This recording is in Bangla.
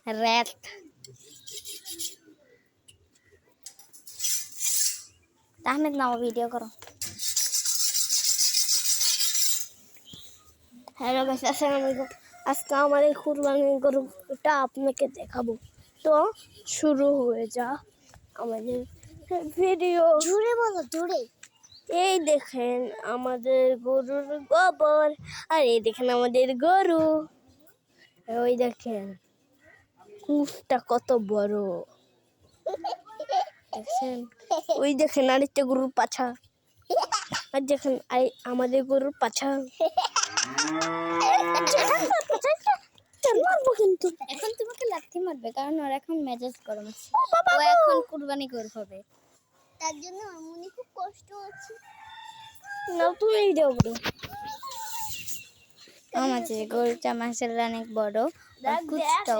র‍্যাট তাহমেদ নাও ভিডিও করো। হ্যালো গাইস, আসসালামু আলাইকুম। আজকে আমার এই কুরবানির গরুটা আপনাকে দেখাবো। তো শুরু হয়ে যা আমাদের ভিডিও। জুড়ে বলো, জুড়ে। এই দেখেন আমাদের গরুর গোবর, আর এই দেখেন আমাদের গরু। ওই দেখেন কুফটা কত বড় দেখছেন। ওই দেখেন আরেকটা গরুর পাছা, আর দেখেন আমাদের গরুর পাছা। মারবো কিন্তু এখন তোমাকে লাথি মারবে, কারণ ওর এখন মেজাজ গরম আছে। ও এখন কুরবানি গরু হবে, তার জন্য আমার মনে খুব কষ্ট হচ্ছে। না তুমি এই দেও বলো। আমাদের গরুটা মাশাআল্লাহ অনেক বড়, আর কুচটাও।